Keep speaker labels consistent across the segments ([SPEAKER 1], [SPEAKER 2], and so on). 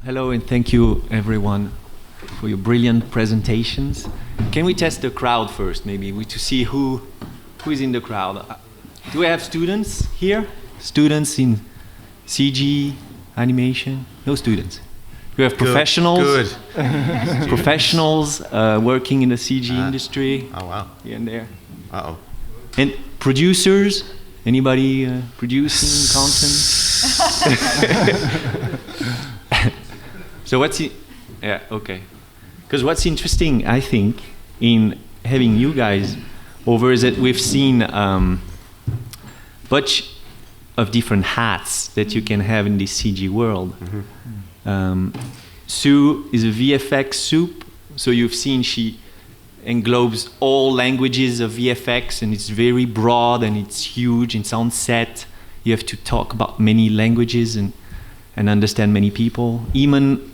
[SPEAKER 1] Hello and thank you everyone for your brilliant presentations. Can we test the crowd first, maybe, to see who is in the crowd? Do we have students here? Students in CG, animation? No students. We have professionals.
[SPEAKER 2] Good.
[SPEAKER 1] Professionals working in the CG industry.
[SPEAKER 2] Oh wow.
[SPEAKER 1] Here and there.
[SPEAKER 2] Uh-oh.
[SPEAKER 1] And producers. Anybody producing content? So yeah, okay. Because what's interesting, I think, in having you guys over is that we've seen bunch of different hats that you can have in this CG world. Mm-hmm. Sue is a VFX soup, so you've seen she englobes all languages of VFX, and it's very broad and it's huge. It's on set. You have to talk about many languages and understand many people. Eamonn,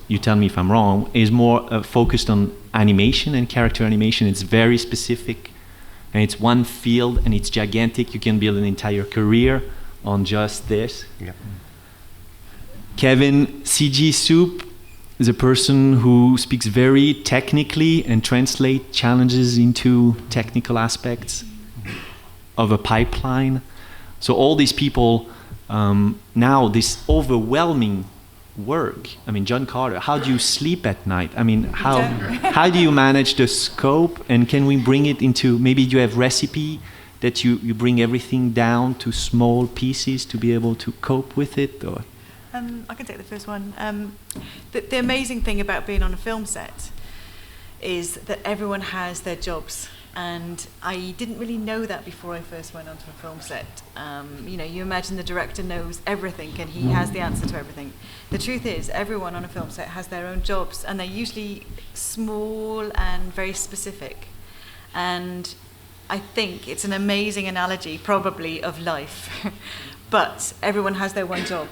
[SPEAKER 1] you tell me if I'm wrong, is more focused on animation and character animation. It's very specific, and it's one field, and it's gigantic. You can build an entire career on just this.
[SPEAKER 2] Yeah.
[SPEAKER 1] Kevin, CG Soup, is a person who speaks very technically and translate challenges into technical aspects of a pipeline. So all these people, now this overwhelming work. I mean, John Carter, how do you sleep at night? I mean, how do you manage the scope, and can we bring it into, maybe you have recipe that you bring everything down to small pieces to be able to cope with it? Or?
[SPEAKER 3] I can take the first one. The amazing thing about being on a film set is that everyone has their jobs. And I didn't really know that before I first went onto a film set. You know, you imagine the director knows everything and he has the answer to everything. The truth is, everyone on a film set has their own jobs, and they're usually small and very specific. And I think it's an amazing analogy, probably, of life. But everyone has their one job.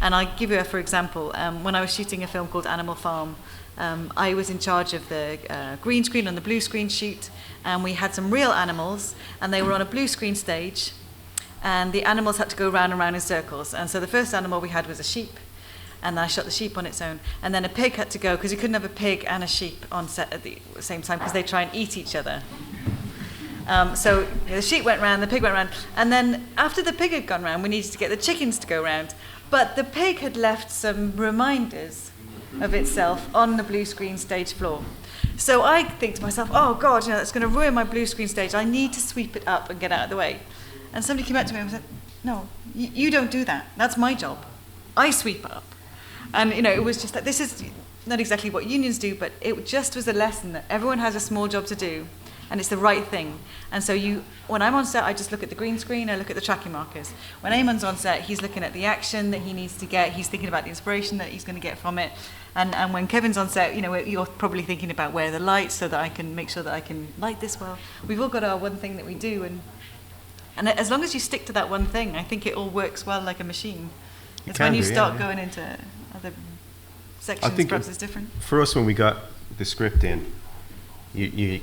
[SPEAKER 3] And I'll give you for example, when I was shooting a film called Animal Farm, I was in charge of the green screen and the blue screen shoot, and we had some real animals, and they were on a blue screen stage, and the animals had to go round and round in circles. And so the first animal we had was a sheep, and I shot the sheep on its own, and then a pig had to go, because you couldn't have a pig and a sheep on set at the same time, because they try and eat each other. So the sheep went round, the pig went round, and then after the pig had gone round, we needed to get the chickens to go round. But the pig had left some reminders of itself on the blue screen stage floor. So I think to myself, oh God, you know, that's going to ruin my blue screen stage. I need to sweep it up and get out of the way. And somebody came up to me and said, no, you don't do that. That's my job. I sweep it up. And you know, it was just that this is not exactly what unions do, but it just was a lesson that everyone has a small job to do, and it's the right thing. And so when I'm on set, I just look at the green screen, I look at the tracking markers. When Eamonn's on set, he's looking at the action that he needs to get, he's thinking about the inspiration that he's going to get from it. And when Kevin's on set, you know, you're probably thinking about where are the lights so that I can make sure that I can light this well. We've all got our one thing that we do, and as long as you stick to that one thing, I think it all works well like a machine. It's when you start going into other sections, I think perhaps it's different.
[SPEAKER 2] For us, when we got the script in, you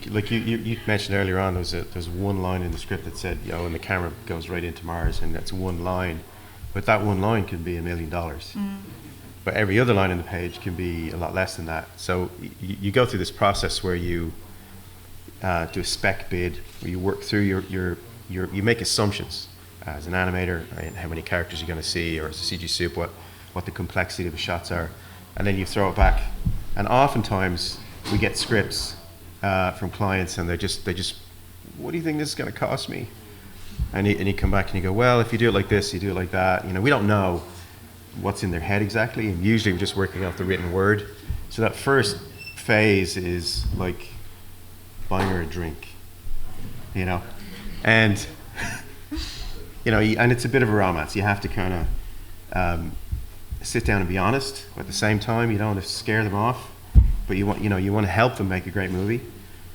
[SPEAKER 2] mentioned earlier on, there's one line in the script that said, you know, and the camera goes right into Mars, and that's one line, but that one line can be $1 million. But every other line on the page can be a lot less than that. So you go through this process where you do a spec bid, where you work through you make assumptions as an animator, right, how many characters you're going to see, or as a CG soup, what the complexity of the shots are, and then you throw it back. And oftentimes we get scripts from clients, and they just, what do you think this is going to cost me? And you come back and you go, well, if you do it like this, you do it like that. You know, we don't know what's in their head exactly, and usually we're just working off the written word. So that first phase is like buying her a drink, you know, and you know, and it's a bit of a romance. You have to kind of sit down and be honest, but at the same time, you don't want to scare them off, but you want to help them make a great movie.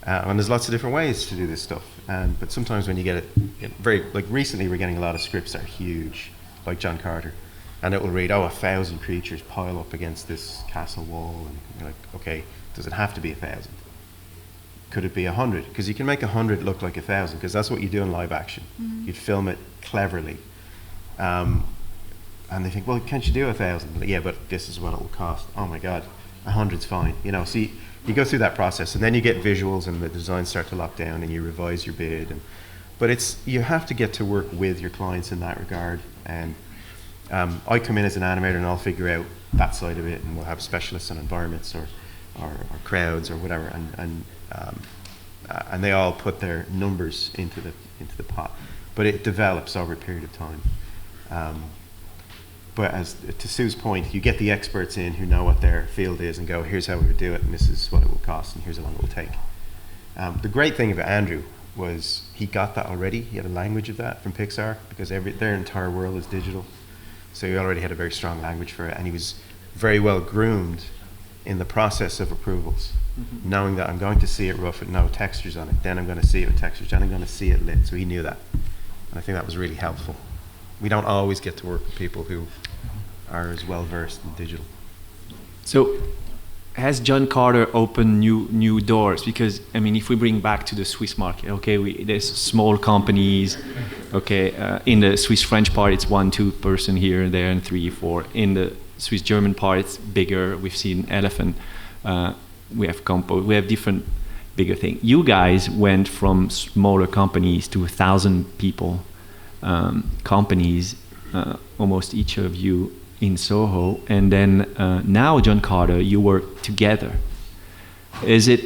[SPEAKER 2] And there's lots of different ways to do this stuff. But sometimes when you get it very, like recently, we're getting a lot of scripts that are huge, like John Carter. And it will read, 1,000 creatures pile up against this castle wall. And you're like, okay, does it have to be 1,000? Could it be 100? Because you can make 100 look like 1,000, because that's what you do in live action. Mm-hmm. You'd film it cleverly. and they think, well, can't you do 1,000? Like, yeah, but this is what it will cost. Oh my God, 100's fine. You know, so you go through that process, and then you get visuals, and the designs start to lock down, and you revise your bid. But you have to get to work with your clients in that regard. And I come in as an animator, and I'll figure out that side of it, and we'll have specialists on environments or crowds or whatever, and they all put their numbers into the pot. But it develops over a period of time. But as to Sue's point, you get the experts in who know what their field is and go, here's how we would do it, and this is what it will cost, and here's how long it will take. The great thing about Andrew was he got that already. He had a language of that from Pixar, because their entire world is digital. So he already had a very strong language for it, and he was very well groomed in the process of approvals, knowing that I'm going to see it rough with no textures on it, then I'm going to see it with textures, then I'm going to see it lit. So he knew that, and I think that was really helpful. We don't always get to work with people who are as well versed in digital.
[SPEAKER 1] So has John Carter opened new doors? Because I mean, if we bring back to the Swiss market, okay, there's small companies, okay, in the Swiss-French part it's 1-2 person here and there and 3-4. In the Swiss-German part it's bigger. We've seen Elephant, we have Compo, we have different bigger things. You guys went from smaller companies to 1,000 people companies, almost each of you in Soho, and then now John Carter, you work together. Is it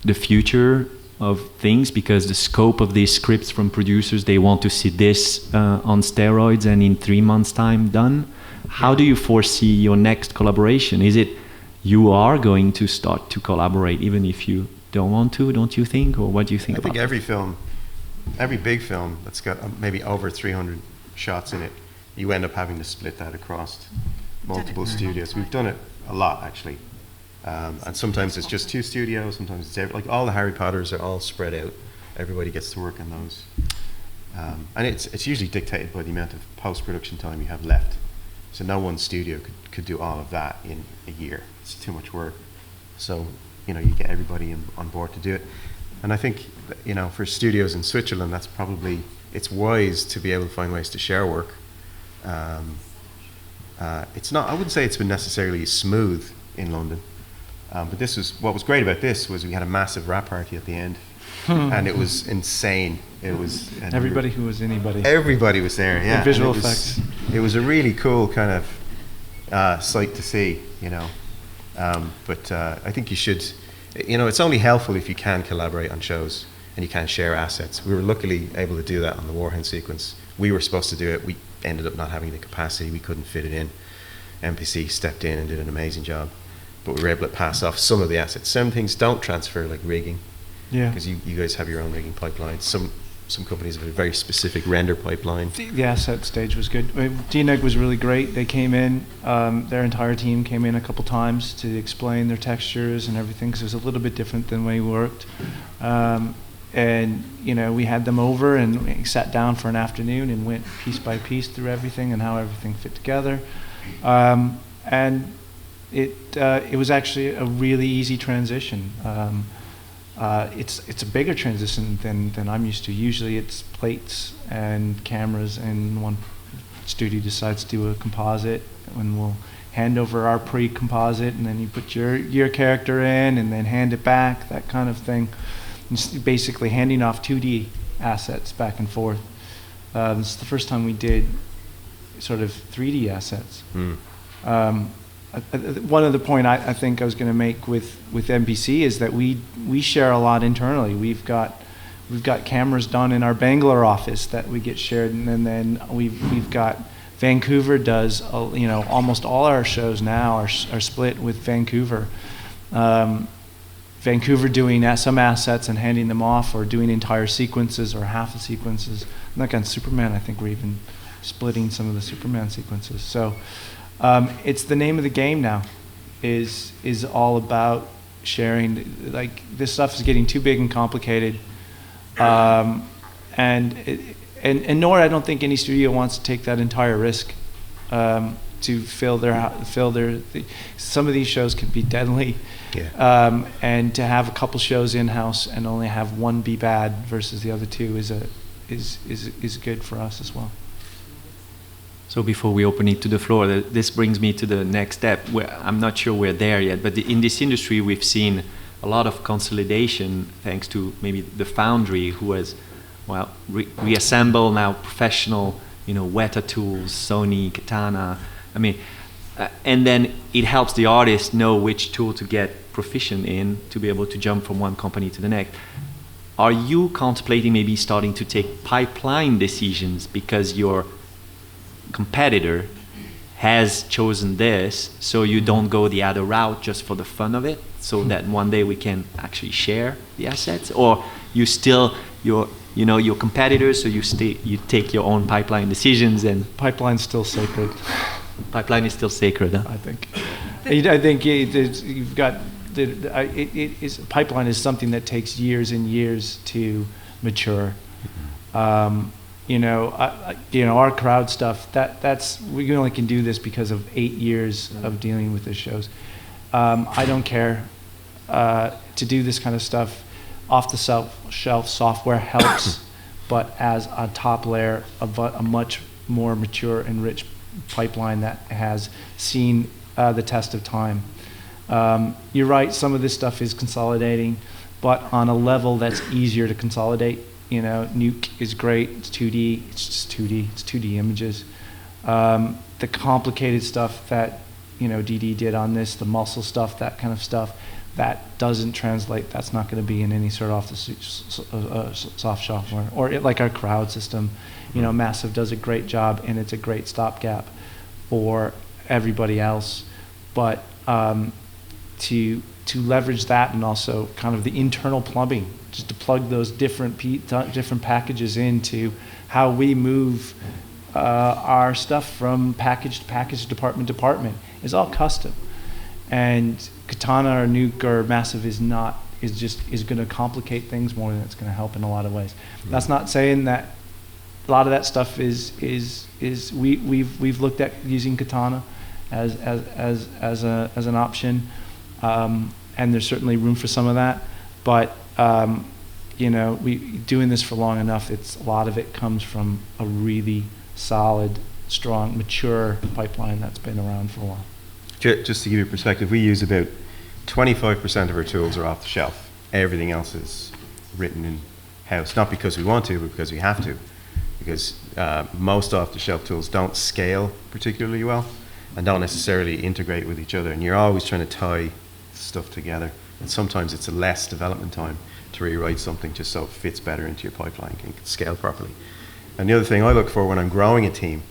[SPEAKER 1] the future of things, because the scope of these scripts from producers, they want to see this on steroids and in 3 months time done? How do you foresee your next collaboration? Is it you are going to start to collaborate even if you don't want to, don't you think? Or what do you think about
[SPEAKER 2] that? I think every big film that's got maybe over 300 shots in it, you end up having to split that across multiple studios. We've done it a lot, actually. And sometimes it's just 2 studios, sometimes it's like all the Harry Potters are all spread out. Everybody gets to work on those. And it's usually dictated by the amount of post-production time you have left. So no one studio could do all of that in a year. It's too much work. So, you know, you get everybody on board to do it. And I think, you know, for studios in Switzerland, it's wise to be able to find ways to share work. It's not, I wouldn't say it's been necessarily smooth in London, but what was great about this was we had a massive wrap party at the end, and it was insane. It was
[SPEAKER 4] everybody who was anybody.
[SPEAKER 2] Everybody was there, yeah.
[SPEAKER 4] The visual effects.
[SPEAKER 2] It was a really cool kind of sight to see, you know. But I think you should, you know, it's only helpful if you can collaborate on shows and you can share assets. We were luckily able to do that on the Warhound sequence. We were supposed to do it. We ended up not having the capacity. We couldn't fit it in. MPC stepped in and did an amazing job. But we were able to pass off some of the assets. Some things don't transfer, like rigging. Yeah. Because you guys have your own rigging pipeline. Some companies have a very specific render pipeline.
[SPEAKER 4] The asset stage was good. DNeg was really great. They came in, their entire team came in a couple times to explain their textures and everything, because it was a little bit different than the way we worked. And you know, we had them over and we sat down for an afternoon and went piece by piece through everything and how everything fit together. And it was actually a really easy transition. It's a bigger transition than I'm used to. Usually it's plates and cameras, and one studio decides to do a composite, and we'll hand over our pre-composite, and then you put your character in and then hand it back, that kind of thing. And basically handing off 2D assets back and forth. This is the first time we did sort of 3D assets. One other point I think I was going to make with MPC is that we share a lot internally. We've got cameras done in our Bangalore office that we get shared, and then we've got Vancouver does, you know, almost all our shows now are split with Vancouver. Vancouver doing some assets and handing them off, or doing entire sequences or half the sequences. Like on Superman, I think we're even splitting some of the Superman sequences. So it's the name of the game now, is all about sharing. Like, this stuff is getting too big and complicated, and nor I don't think any studio wants to take that entire risk to fill their. Some of these shows can be deadly. Yeah. And to have a couple shows in-house and only have one be bad versus the other two is good for us as well.
[SPEAKER 1] So before we open it to the floor, this brings me to the next step. I'm not sure we're there yet, but in this industry we've seen a lot of consolidation thanks to maybe the foundry who has, well, reassembled now professional, Weta tools, Sony, Katana. I mean, and then it helps the artist know which tool to get proficient in to be able to jump from one company to the next. Are you contemplating maybe starting to take pipeline decisions because your competitor has chosen this, so you don't go the other route just for the fun of it, so that one day we can actually share the assets? Or you still, your competitors, so you take your own pipeline decisions? And
[SPEAKER 4] Pipeline's still sacred.
[SPEAKER 1] Pipeline is still sacred, huh?
[SPEAKER 4] I think. I think you've got pipeline is something that takes years and years to mature. Our crowd stuff, that's we only can do this because of 8 years of dealing with the shows. I don't care to do this kind of stuff. Off the shelf software helps, but as a top layer of a much more mature and rich pipeline that has seen the test of time. You're right, some of this stuff is consolidating, but on a level that's easier to consolidate. Nuke is great, it's 2D, it's just 2D, it's 2D images. The complicated stuff that, DD did on this, the muscle stuff, that kind of stuff, that doesn't translate, that's not going to be in any sort of soft software. Or like our crowd system, Massive does a great job, and it's a great stopgap for everybody else. But to leverage that, and also kind of the internal plumbing, just to plug those different packages into how we move our stuff from package to package, department to department, is all custom. And Katana or Nuke or Massive is going to complicate things more than it's going to help in a lot of ways. That's not saying that a lot of that stuff we've looked at using Katana as an option, and there's certainly room for some of that. But we doing this for long enough. A lot of it comes from a really solid, strong, mature pipeline that's been around for a while.
[SPEAKER 2] Just to give you perspective, we use about 25% of our tools are off the shelf. Everything else is written in-house, not because we want to, but because we have to. Because most off-the-shelf tools don't scale particularly well and don't necessarily integrate with each other. And you're always trying to tie stuff together. And sometimes it's a less development time to rewrite something just so it fits better into your pipeline and can scale properly. And the other thing I look for when I'm growing a team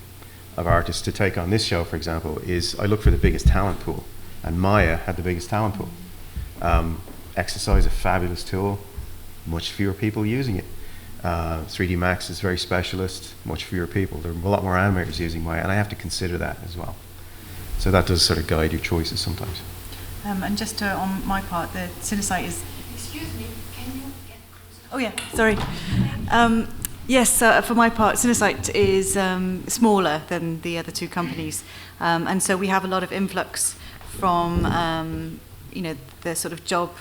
[SPEAKER 2] of artists to take on this show, for example, is I look for the biggest talent pool. And Maya had the biggest talent pool. Exercise, a fabulous tool, much fewer people using it. 3D Max is very specialist, much fewer people. There are a lot more animators using Maya, and I have to consider that as well. So that does sort of guide your choices sometimes.
[SPEAKER 3] And just on my part, the Cinesite is...
[SPEAKER 5] Excuse me, can you get closer?
[SPEAKER 3] Oh yeah, sorry. Yes, for my part, Cinesite is smaller than the other two companies, and so we have a lot of influx from the sort of job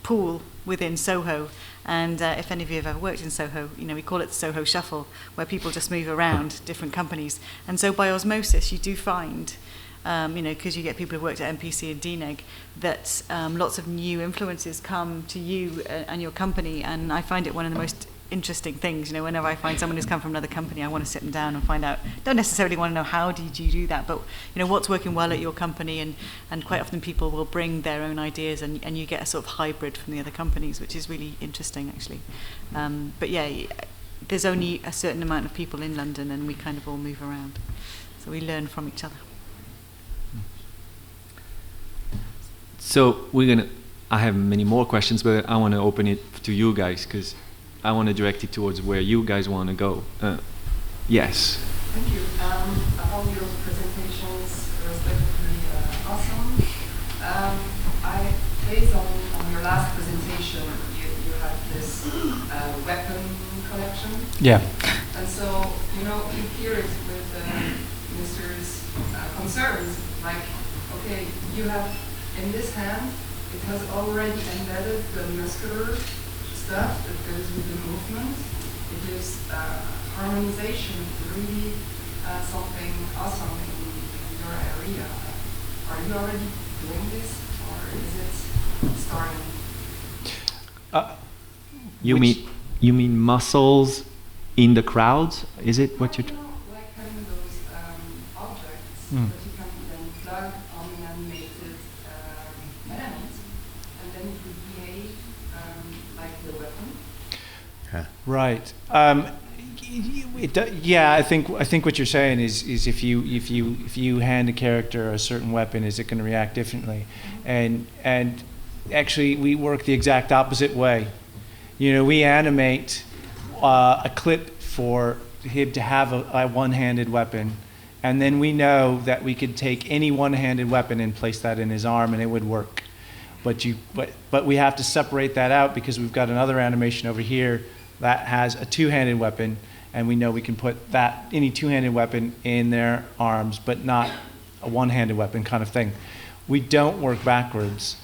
[SPEAKER 3] pool within Soho. And if any of you have ever worked in Soho, we call it the Soho Shuffle, where people just move around different companies. And so by osmosis, you do find, because you get people who worked at MPC and DNeg, that lots of new influences come to you and your company. And I find it one of the most interesting things. Whenever I find someone who's come from another company, I want to sit them down and find out. Don't necessarily want to know how did you do that, but what's working well at your company, and quite often people will bring their own ideas, and you get a sort of hybrid from the other companies, which is really interesting actually. But yeah, there's only a certain amount of people in London, and we kind of all move around, so we learn from each other.
[SPEAKER 1] So I have many more questions, but I want to open it to you guys, because I want to direct it towards where you guys want to go. Yes.
[SPEAKER 5] Thank you. All your presentations were respectively awesome. Based on your last presentation, you had this weapon collection.
[SPEAKER 4] Yeah.
[SPEAKER 5] And so, you hear it with Mr's concerns, like, okay, you have in this hand, it has already embedded the muscular stuff that goes with the movement. It is harmonization, really something awesome in your area. Are you already doing this, or is it starting?
[SPEAKER 1] You mean muscles in the crowds? Is it what you?
[SPEAKER 5] Like having those objects that you can then plug on an animated element, and then it would behave like the weapon.
[SPEAKER 4] Right. Yeah, I think what you're saying is if you hand a character a certain weapon, is it going to react differently? And actually, we work the exact opposite way. You know, we animate a clip for him to have a one-handed weapon, and then we know that we could take any one-handed weapon and place that in his arm, and it would work. But we have to separate that out because we've got another animation over here that has a two-handed weapon, and we know we can put any two-handed weapon in their arms, but not a one-handed weapon kind of thing. We don't work backwards.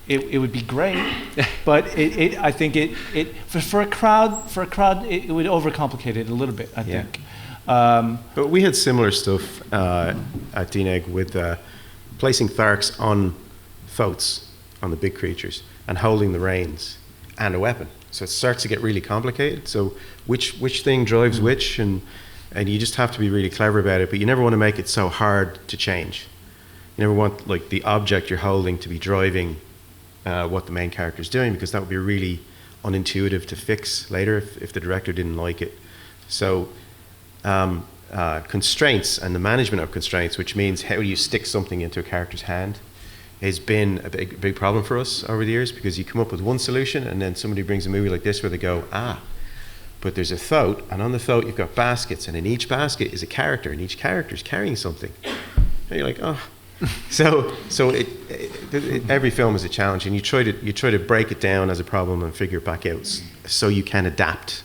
[SPEAKER 4] It would be great, but I think for a crowd it would overcomplicate it a little bit, I think.
[SPEAKER 2] But we had similar stuff at DNeg with placing Tharks on thoats, on the big creatures, and holding the reins and a weapon. So it starts to get really complicated. So which thing drives which, and you just have to be really clever about it, but you never want to make it so hard to change. You never want like the object you're holding to be driving what the main character is doing, because that would be really unintuitive to fix later if the director didn't like it. So constraints and the management of constraints, which means how you stick something into a character's hand, has been a big problem for us over the years, because you come up with one solution and then somebody brings a movie like this where they go, but there's a thoat, and on the thoat you've got baskets, and in each basket is a character, and each character is carrying something. And you're like, So every film is a challenge, and you try to break it down as a problem and figure it back out so you can adapt.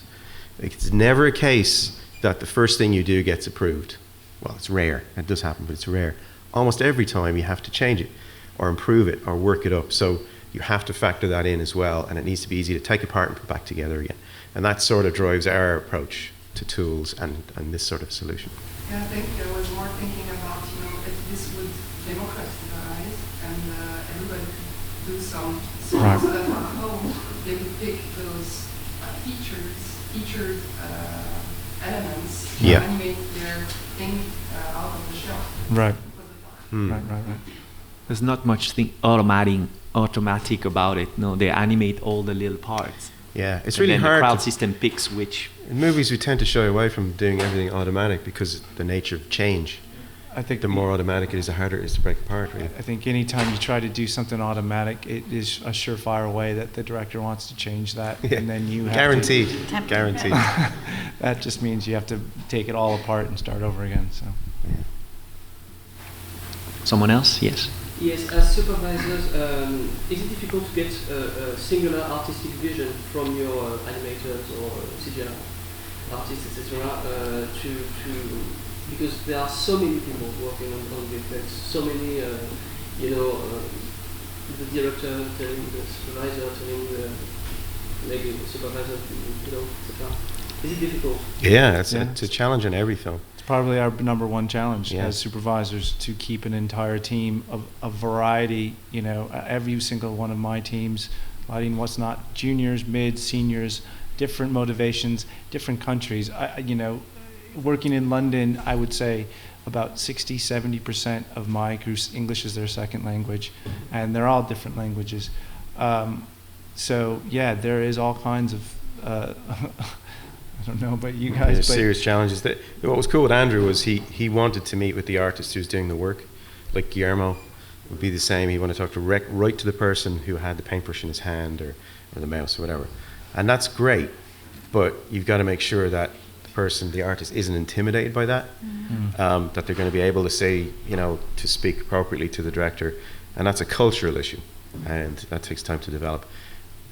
[SPEAKER 2] Like, it's never a case that the first thing you do gets approved. Well, it's rare. It does happen, but it's rare. Almost every time you have to change it or improve it or work it up. So you have to factor that in as well, and it needs to be easy to take apart and put back together again. And that sort of drives our approach to tools and this sort of solution.
[SPEAKER 5] Yeah, I think I was more thinking about, if this would democratize and everybody could do some stuff at home, they would pick those featured elements, animate their thing out of the shelf.
[SPEAKER 4] Right.
[SPEAKER 1] Right. There's not much automatic about it. No, they animate all the little parts.
[SPEAKER 2] Yeah, it's
[SPEAKER 1] and
[SPEAKER 2] really
[SPEAKER 1] then
[SPEAKER 2] hard.
[SPEAKER 1] The crowd system picks which.
[SPEAKER 2] In movies, we tend to shy away from doing everything automatic because of the nature of change.
[SPEAKER 4] I think
[SPEAKER 2] the more automatic it is, the harder it is to break apart. Really.
[SPEAKER 4] I think anytime you try to do something automatic, it is a surefire way that the director wants to change that, and then you have
[SPEAKER 2] guaranteed.
[SPEAKER 4] That just means you have to take it all apart and start over again. So.
[SPEAKER 2] Yeah.
[SPEAKER 1] Someone else? Yes.
[SPEAKER 6] Yes, as supervisors, is it difficult to get a singular artistic vision from your animators or CGI artists, etc., because there are so many people working on VFX, so many, the director telling the supervisor, telling maybe the supervisor, etc. Is it difficult?
[SPEAKER 2] Yeah, it's a challenge in every film.
[SPEAKER 4] Probably our number one challenge as supervisors, to keep an entire team of a variety. Every single one of my teams, lighting what's not, juniors, mids, seniors, different motivations, different countries. Working in London, I would say about 60-70% of my crew's English is their second language, and they're all different languages. So yeah, there is all kinds of I don't know about you guys.
[SPEAKER 2] There's serious challenges. What was cool with Andrew was he wanted to meet with the artist who's doing the work. Like Guillermo would be the same. He wanted to talk right to the person who had the paintbrush in his hand or the mouse or whatever. And that's great, but you've got to make sure that the person, the artist, isn't intimidated by that. Mm-hmm. That they're going to be able to say, to speak appropriately to the director. And that's a cultural issue, and that takes time to develop.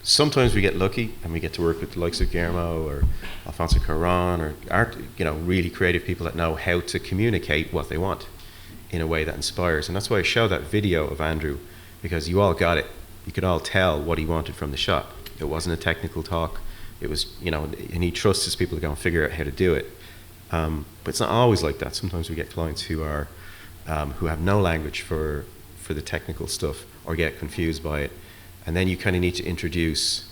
[SPEAKER 2] Sometimes we get lucky and we get to work with the likes of Guillermo or Alfonso Cuarón or really creative people that know how to communicate what they want in a way that inspires. And that's why I show that video of Andrew, because you all got it. You could all tell what he wanted from the shot. It wasn't a technical talk. it was, you know, and he trusts his people to go and figure out how to do it. But it's not always like that. Sometimes we get clients who are who have no language for the technical stuff or get confused by it, and then you kind of need to introduce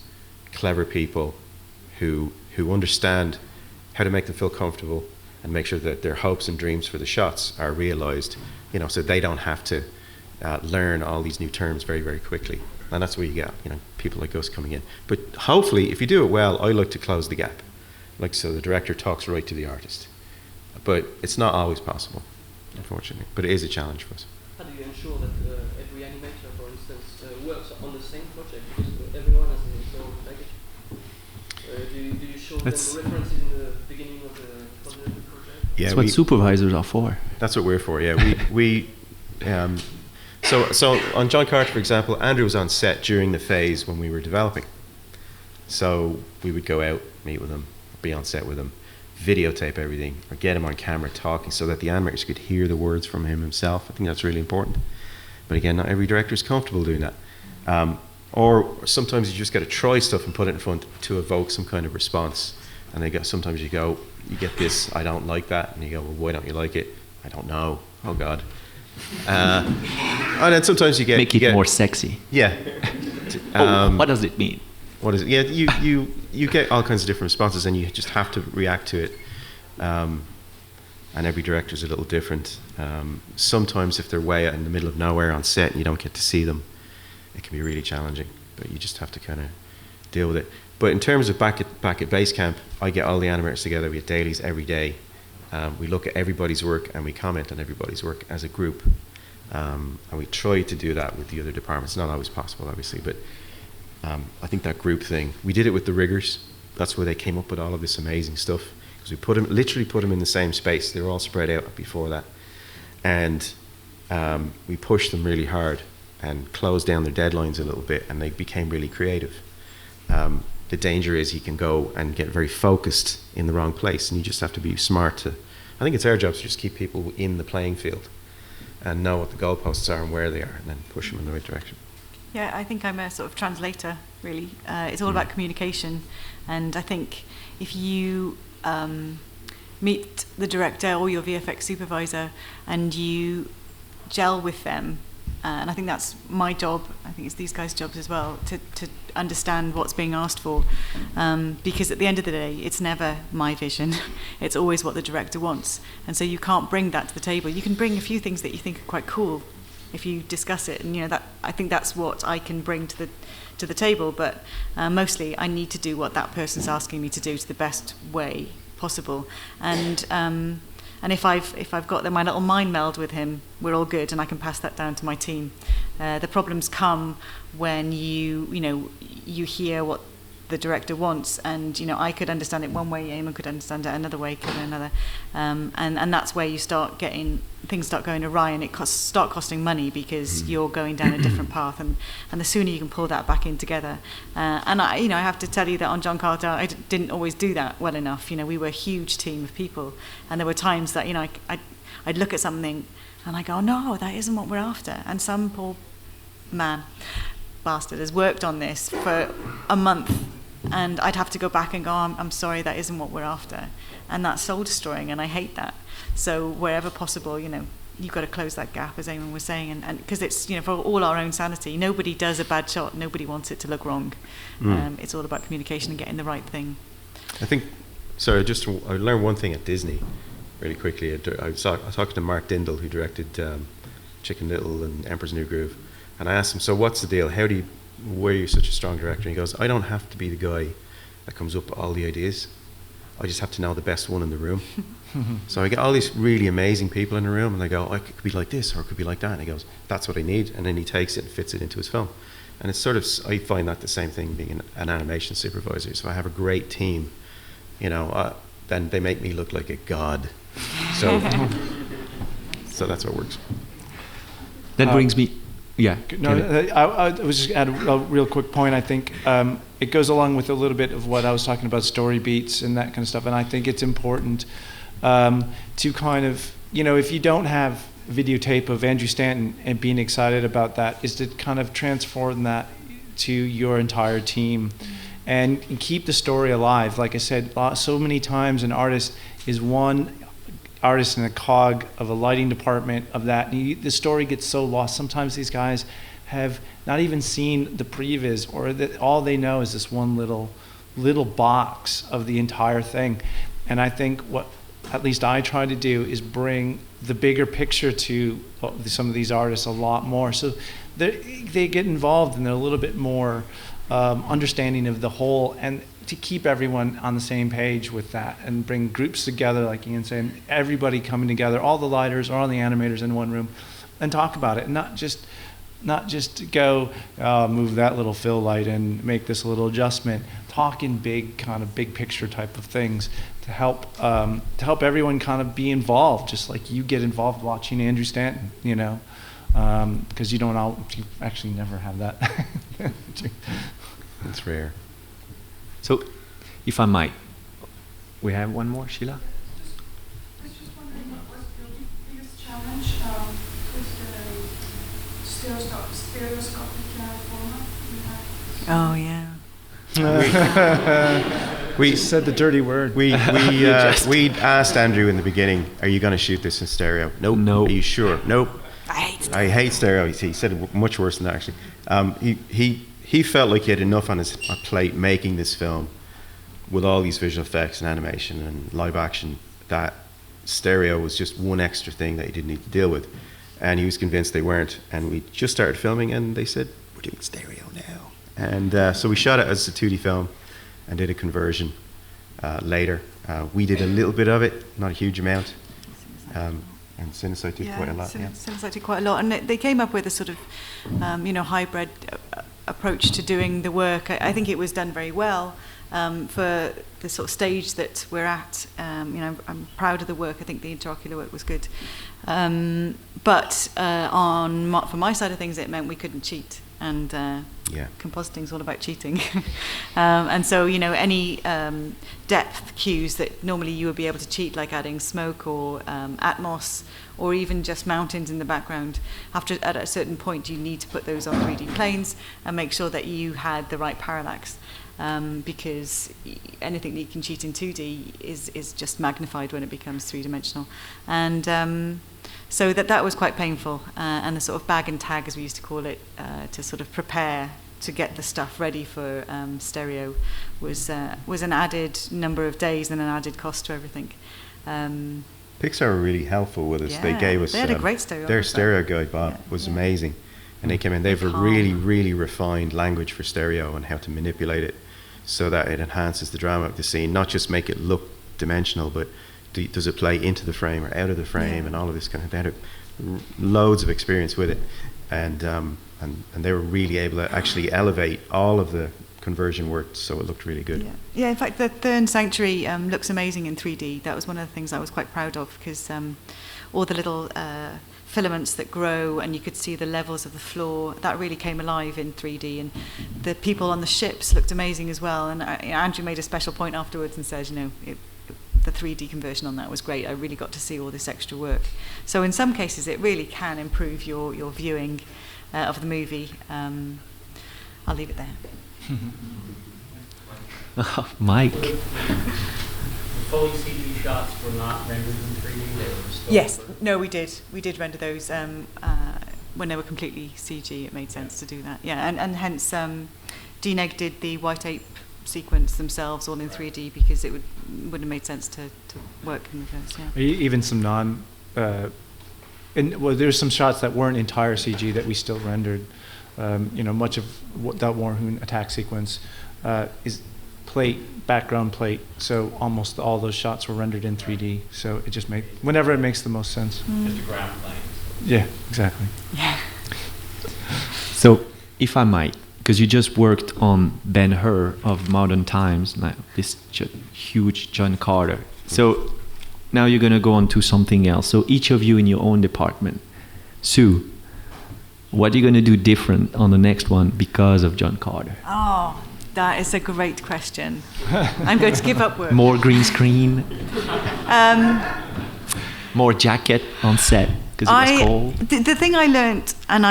[SPEAKER 2] clever people who understand how to make them feel comfortable and make sure that their hopes and dreams for the shots are realized, you know, so they don't have to learn all these new terms very, very quickly. And that's where you get, you know, people like us coming in. But hopefully, if you do it well, I like to close the gap. Like, so the director talks right to the artist. But it's not always possible, unfortunately. But it is a challenge for us.
[SPEAKER 6] How do you ensure that every animator, for instance, works on the same project? Because everyone has its own baggage. Do you show them references in the beginning of the project?
[SPEAKER 1] Yeah, that's what supervisors are for.
[SPEAKER 2] That's what we're for, yeah. So on John Carter, for example, Andrew was on set during the phase when we were developing. So we would go out, meet with him, be on set with him, videotape everything, or get him on camera talking so that the animators could hear the words from him himself. I think that's really important. But again, not every director is comfortable doing that. Or sometimes you just got to try stuff and put it in front to evoke some kind of response. And sometimes you get this, I don't like that, and you go, well, why don't you like it? I don't know. Oh God. And then sometimes you get
[SPEAKER 1] make it more sexy.
[SPEAKER 2] Yeah.
[SPEAKER 1] What does it mean?
[SPEAKER 2] What is it? Yeah, you get all kinds of different responses, and you just have to react to it. And every director's a little different. Sometimes if they're way out in the middle of nowhere on set and you don't get to see them, it can be really challenging. But you just have to kind of deal with it. But in terms of back at base camp, I get all the animators together. We have dailies every day. We look at everybody's work and we comment on everybody's work as a group. And we try to do that with the other departments. Not always possible, obviously, but I think that group thing. We did it with the riggers. That's where they came up with all of this amazing stuff. Because we literally put them in the same space. They were all spread out before that. And we pushed them really hard and closed down their deadlines a little bit, and they became really creative. The danger is you can go and get very focused in the wrong place, and you just have to be smart to, I think it's our job to just keep people in the playing field and know what the goalposts are and where they are, and then push them in the right direction.
[SPEAKER 3] Yeah, I think I'm a sort of translator, really. It's all about communication, and I think if you meet the director or your VFX supervisor and you gel with them, and I think that's my job, I think it's these guys' jobs as well, to understand what's being asked for, because at the end of the day, it's never my vision, it's always what the director wants, and so you can't bring that to the table. You can bring a few things that you think are quite cool if you discuss it, and that I think that's what I can bring to the table, but mostly I need to do what that person's asking me to do to the best way possible, and if I've got my little mind meld with him, we're all good, and I can pass that down to my team. The problems come when you hear what the director wants, and I could understand it one way, Eamonn could understand it another way, could another, and that's where you start getting things start going awry, and it start costing money because you're going down a different path, and the sooner you can pull that back in together. And I have to tell you that on John Carter, I didn't always do that well enough. We were a huge team of people, and there were times that I'd look at something and I go, no, that isn't what we're after, and some poor bastard has worked on this for a month, and I'd have to go back and go, I'm sorry, that isn't what we're after, and that's soul destroying, and I hate that. So wherever possible, you've got to close that gap, as Eamonn was saying, and because it's for all our own sanity. Nobody does a bad shot, nobody wants it to look wrong. It's all about communication and getting the right thing.
[SPEAKER 2] I think, I learned one thing at Disney really quickly. I was talking to Mark Dindal, who directed Chicken Little and Emperor's New Groove, and I asked him, so what's the deal? Why are you such a strong director? And he goes, I don't have to be the guy that comes up with all the ideas. I just have to know the best one in the room. So I get all these really amazing people in the room, and I go, it could be like this, or it could be like that. And he goes, that's what I need. And then he takes it and fits it into his film. And it's I find that the same thing being an animation supervisor. So I have a great team, then they make me look like a god. So that's what works.
[SPEAKER 1] That brings me... Yeah.
[SPEAKER 4] No, I was just add a real quick point. I think it goes along with a little bit of what I was talking about, story beats and that kind of stuff. And I think it's important to kind of, if you don't have videotape of Andrew Stanton and being excited about that, is to kind of transform that to your entire team and keep the story alive. Like I said, so many times an artist is one artist in a cog of a lighting department of that, and the story gets so lost. Sometimes these guys have not even seen the previs, or that all they know is this one little box of the entire thing. And I think what at least I try to do is bring the bigger picture to some of these artists a lot more, so they get involved and they're a little bit more understanding of the whole, and to keep everyone on the same page with that, and bring groups together, like Ian saying, everybody coming together, all the lighters or all the animators in one room, and talk about it, and not just go move that little fill light and make this little adjustment. Talk in big picture type of things to help everyone kind of be involved, just like you get involved watching Andrew Stanton, you know, because you actually never have that.
[SPEAKER 2] It's rare.
[SPEAKER 1] So, if I might, we have one more, Sheila?
[SPEAKER 7] I was just wondering, what was your biggest challenge with the stereoscopic format you had?
[SPEAKER 3] Oh, yeah.
[SPEAKER 4] We said the dirty word.
[SPEAKER 2] We asked Andrew in the beginning, "Are you going to shoot this in stereo?" Nope. No. Are you sure? Nope. I hate stereo. He said it much worse than that, actually. He felt like he had enough on his plate making this film with all these visual effects and animation and live action, that stereo was just one extra thing that he didn't need to deal with. And he was convinced they weren't. And we just started filming and they said, "We're doing stereo now." And so we shot it as a 2D film and did a conversion later. We did a little bit of it, not a huge amount. And Cinesite did quite a lot.
[SPEAKER 3] Cinesite did quite a lot. And they came up with a sort of, hybrid approach to doing the work. I think it was done very well for the sort of stage that we're at. I'm proud of the work. I think the interocular work was good. But for my side of things, it meant we couldn't cheat. And compositing's all about cheating. And so, any depth cues that normally you would be able to cheat, like adding smoke or atmos, or even just mountains in the background, at a certain point you need to put those on 3D planes and make sure that you had the right parallax, because anything that you can cheat in 2D is just magnified when it becomes three-dimensional. And so that was quite painful, and the sort of bag and tag, as we used to call it, to sort of prepare to get the stuff ready for stereo was an added number of days and an added cost to everything.
[SPEAKER 2] Pixar were really helpful with us.
[SPEAKER 3] Yeah,
[SPEAKER 2] they gave us
[SPEAKER 3] they had a great stereo.
[SPEAKER 2] Their stereo guide, Bob, was amazing, and they came in. They have a really, really refined language for stereo and how to manipulate it so that it enhances the drama of the scene, not just make it look dimensional, but does it play into the frame or out of the frame, and all of this kind of. They had loads of experience with it, and they were really able to actually elevate all of the conversion work, so it looked really good.
[SPEAKER 3] Yeah. In fact, the Thurn Sanctuary looks amazing in 3D. That was one of the things I was quite proud of, because all the little filaments that grow, and you could see the levels of the floor, that really came alive in 3D. And the people on the ships looked amazing as well. And Andrew made a special point afterwards and said, the 3D conversion on that was great. I really got to see all this extra work. So in some cases, it really can improve your viewing of the movie. I'll leave it there.
[SPEAKER 1] Mike.
[SPEAKER 8] The fully CG shots were not rendered in 3D. They were still.
[SPEAKER 3] Yes. No, we did. We did render those when they were completely CG. It made sense to do that. Yeah, and hence DNeg did the white ape sequence themselves all in 3D, because it wouldn't have made sense to work in reverse. Yeah.
[SPEAKER 4] Even some there's some shots that weren't entire CG that we still rendered. Much of that Warhoon attack sequence is background plate, so almost all those shots were rendered in 3D. So it just whenever it makes the most sense.
[SPEAKER 8] Just a ground plane.
[SPEAKER 4] Yeah, exactly.
[SPEAKER 3] Yeah.
[SPEAKER 1] So, if I might, because you just worked on Ben-Hur of Modern Times, like this huge John Carter. So now you're going to go on to something else. So each of you in your own department. Sue, what are you going to do different on the next one because of John Carter?
[SPEAKER 3] Oh, that is a great question. I'm going to give up work.
[SPEAKER 1] More green screen? More jacket on set because it was cold?
[SPEAKER 3] The thing I learnt, and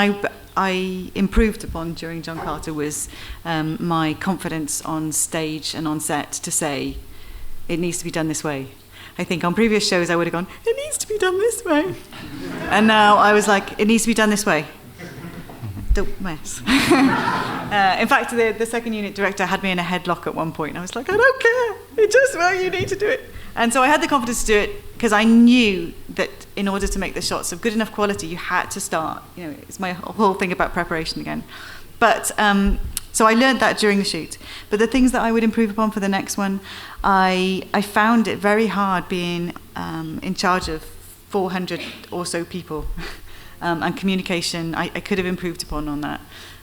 [SPEAKER 3] I improved upon during John Carter was my confidence on stage and on set to say, it needs to be done this way. I think on previous shows I would have gone, it needs to be done this way. And now I was like, it needs to be done this way. Don't mess. In fact, the second unit director had me in a headlock at one point, and I was like, I don't care. It's just well, you need to do it. And so I had the confidence to do it because I knew that in order to make the shots of good enough quality, you had to start. You know, it's my whole thing about preparation again. But so I learned that during the shoot. But the things that I would improve upon for the next one, I found it very hard being in charge of 400 or so people. And communication, I could have improved upon on that.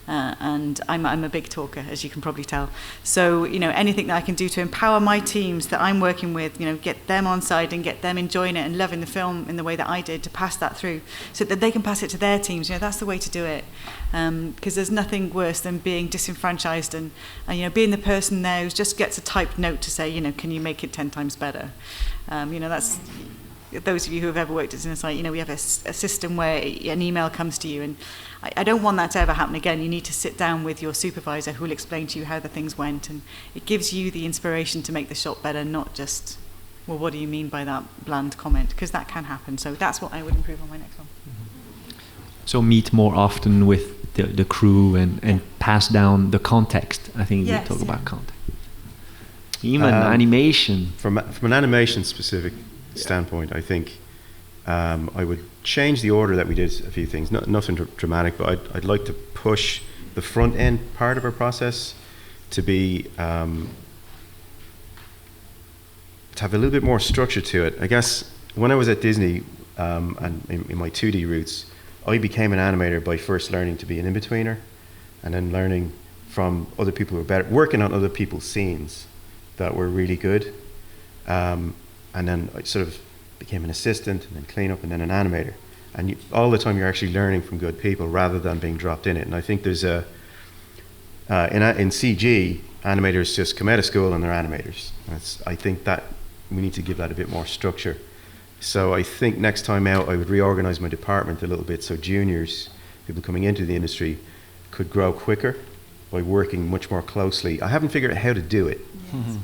[SPEAKER 3] And I'm a big talker, as you can probably tell. So, you know, anything that I can do to empower my teams that I'm working with, you know, get them on side and get them enjoying it and loving the film in the way that I did, to pass that through so that they can pass it to their teams. You know, that's the way to do it. Because there's nothing worse than being disenfranchised and, you know, being the person there who just gets a typed note to say, you know, can you make it 10 times better? You know, that's... Those of you who have ever worked at Cinesite, you know, we have a system where an email comes to you, and I don't want that to ever happen again. You need to sit down with your supervisor who will explain to you how the things went, and it gives you the inspiration to make the shot better, not just, well, what do you mean by that bland comment? Because that can happen. So that's what I would improve on my next one.
[SPEAKER 1] So meet more often with the crew and pass down the context. I think we talk about context. Even animation.
[SPEAKER 2] From an animation specific standpoint, I think I would change the order that we did a few things. Nothing dramatic, but I'd like to push the front end part of our process to be to have a little bit more structure to it. I guess when I was at Disney and in my 2D roots, I became an animator by first learning to be an in-betweener, and then learning from other people who were better, working on other people's scenes that were really good. And then I sort of became an assistant, and then cleanup, and then an animator. And all the time you're actually learning from good people rather than being dropped in it. And I think there's in CG, animators just come out of school and they're animators. I think that we need to give that a bit more structure. So I think next time out I would reorganize my department a little bit so juniors, people coming into the industry, could grow quicker by working much more closely. I haven't figured out how to do it.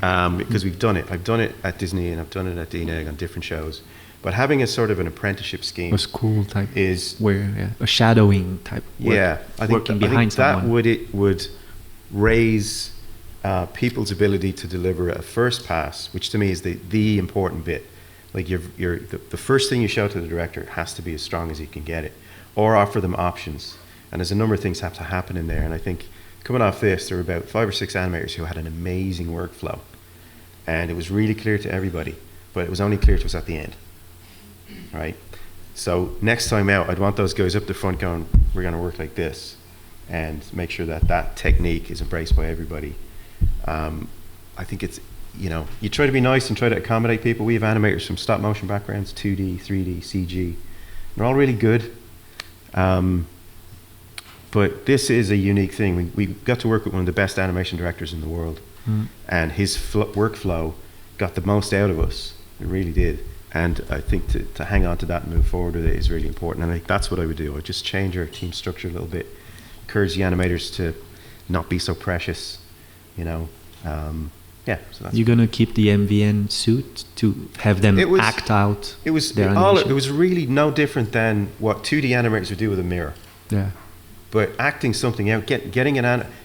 [SPEAKER 2] Because we've done it. I've done it at Disney and I've done it at DNeg on different shows. But having a sort of an apprenticeship scheme,
[SPEAKER 1] a school type,
[SPEAKER 2] is
[SPEAKER 1] where a shadowing type. Work,
[SPEAKER 2] I think
[SPEAKER 1] working behind someone.
[SPEAKER 2] That would raise people's ability to deliver a first pass, which to me is the important bit. Like the first thing you show to the director has to be as strong as you can get it, or offer them options. And there's a number of things have to happen in there. And I think, coming off this, there were about 5 or 6 animators who had an amazing workflow. And it was really clear to everybody, but it was only clear to us at the end. Right? So next time out, I'd want those guys up the front going, we're going to work like this, and make sure that that technique is embraced by everybody. I think it's, you know, you try to be nice and try to accommodate people. We have animators from stop motion backgrounds, 2D, 3D, CG. They're all really good. But this is a unique thing. We got to work with one of the best animation directors in the world. And his workflow got the most out of us. It really did. And I think to hang on to that and move forward with it is really important. And I think that's what I would do. I'd just change our team structure a little bit. Encourage the animators to not be so precious, you know. So that's
[SPEAKER 1] You're going to keep the MVN suit to have them act out their animation?
[SPEAKER 2] It was really no different than what 2D animators would do with a mirror.
[SPEAKER 1] Yeah.
[SPEAKER 2] But acting something out, getting you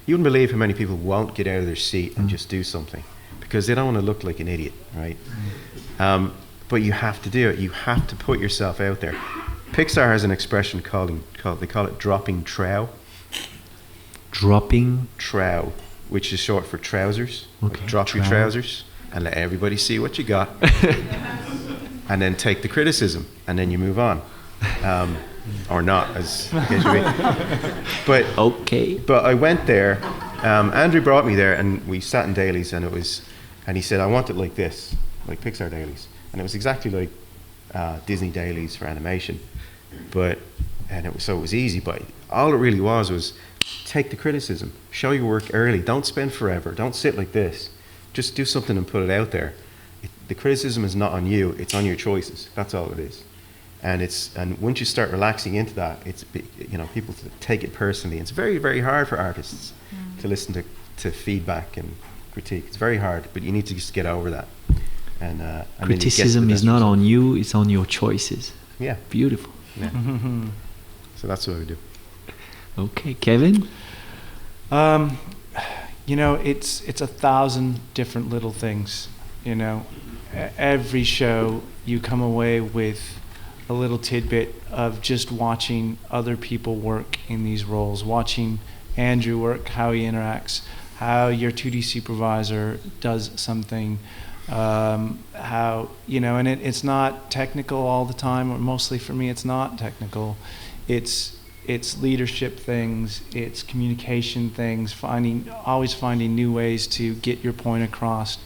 [SPEAKER 2] wouldn't believe how many people won't get out of their seat and just do something because they don't want to look like an idiot, right? But you have to do it. You have to put yourself out there. Pixar has an expression they call it dropping trow.
[SPEAKER 1] Dropping?
[SPEAKER 2] Trow, which is short for trousers.
[SPEAKER 1] Okay.
[SPEAKER 2] Like drop your trousers and let everybody see what you got. And then take the criticism and then you move on. Or not, as the case may be. But I went there. Andrew brought me there, and we sat in dailies, and he said, "I want it like this, like Pixar dailies," and it was exactly like Disney dailies for animation. It was easy. But all it really was take the criticism, show your work early. Don't spend forever. Don't sit like this. Just do something and put it out there. The criticism is not on you; it's on your choices. That's all it is. And once you start relaxing into that, people take it personally. It's very, very hard for artists to listen to feedback and critique. It's very hard, but you need to just get over that. And
[SPEAKER 1] criticism is not on you; it's on your choices.
[SPEAKER 2] Yeah,
[SPEAKER 1] beautiful.
[SPEAKER 2] Yeah. So that's what we do.
[SPEAKER 1] Okay, Kevin.
[SPEAKER 4] It's 1,000 different little things. Every show you come away with a little tidbit of just watching other people work in these roles, watching Andrew work, how he interacts, how your 2D supervisor does something, how, and it's not technical all the time, or mostly for me it's not technical. It's leadership things, it's communication things, always finding new ways to get your point across.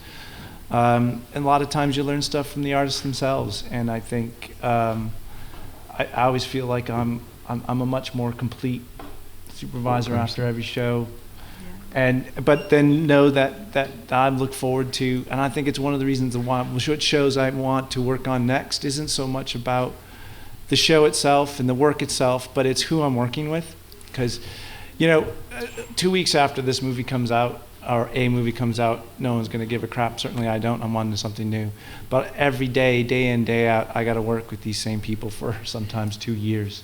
[SPEAKER 4] And a lot of times you learn stuff from the artists themselves, and I think I always feel like I'm a much more complete supervisor after every show. But then know that I look forward to, and I think it's one of the reasons what shows I want to work on next isn't so much about the show itself and the work itself, but it's who I'm working with. Because 2 weeks after this movie comes out, or a movie comes out, no one's going to give a crap. Certainly I don't. I'm on to something new. But every day, day in, day out, I got to work with these same people for sometimes 2 years.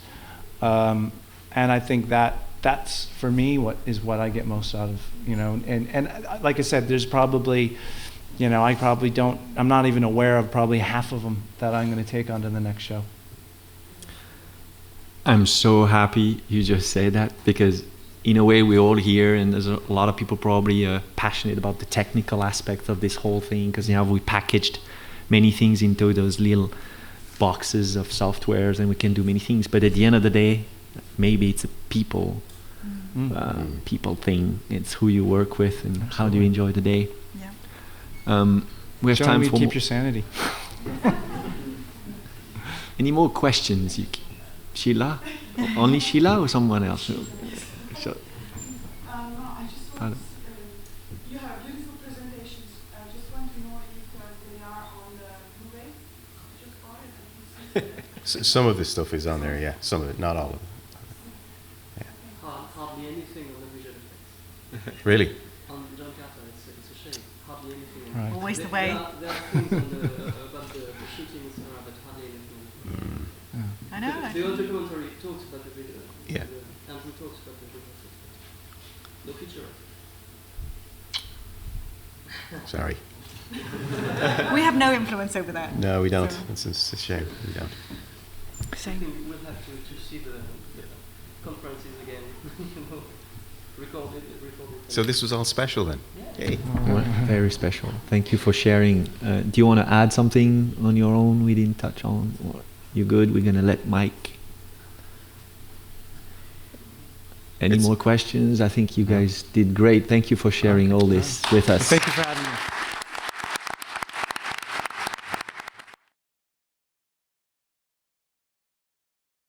[SPEAKER 4] And I think that's for me what I get most out of, and like I said, there's probably, I'm not even aware of probably half of them that I'm going to take on to the next show.
[SPEAKER 1] I'm so happy you just said that, because in a way we're all here, and there's a lot of people probably passionate about the technical aspect of this whole thing, because we packaged many things into those little boxes of softwares, and we can do many things, but at the end of the day, maybe it's a people thing. It's who you work with and how do you enjoy the day. We have time for
[SPEAKER 4] keep your sanity.
[SPEAKER 1] Any more questions? Sheila? Only Sheila or someone else?
[SPEAKER 7] No, I just want you have beautiful presentations. I just want to know if they are on the Blu-ray. I just bought it and
[SPEAKER 2] Some of this stuff is on there, yeah. Some of it, not all of it.
[SPEAKER 6] Hardly anything on the visual effects.
[SPEAKER 2] Really?
[SPEAKER 6] On John Carter, it's a shame. Hardly anything.
[SPEAKER 4] Right.
[SPEAKER 3] Always the way.
[SPEAKER 6] There are things about the shootings, but hardly anything.
[SPEAKER 3] I know.
[SPEAKER 6] The other documentary talks about the video.
[SPEAKER 2] Yeah.
[SPEAKER 6] Andrew talks about the visual effects. No feature.
[SPEAKER 2] Sorry.
[SPEAKER 3] We have no influence over that.
[SPEAKER 2] No, we don't.
[SPEAKER 3] So.
[SPEAKER 2] It's a shame. We don't.
[SPEAKER 6] I think we'll have to see the conferences again. Record it.
[SPEAKER 2] So this was all special then?
[SPEAKER 6] Yeah.
[SPEAKER 2] Yay.
[SPEAKER 1] Well, very special. Thank you for sharing. Do you want to add something on your own we didn't touch on? Or you good? We're going to let Mike. Any more questions? I think you guys did great. Thank you for sharing all this with us.
[SPEAKER 4] Thank you for having me.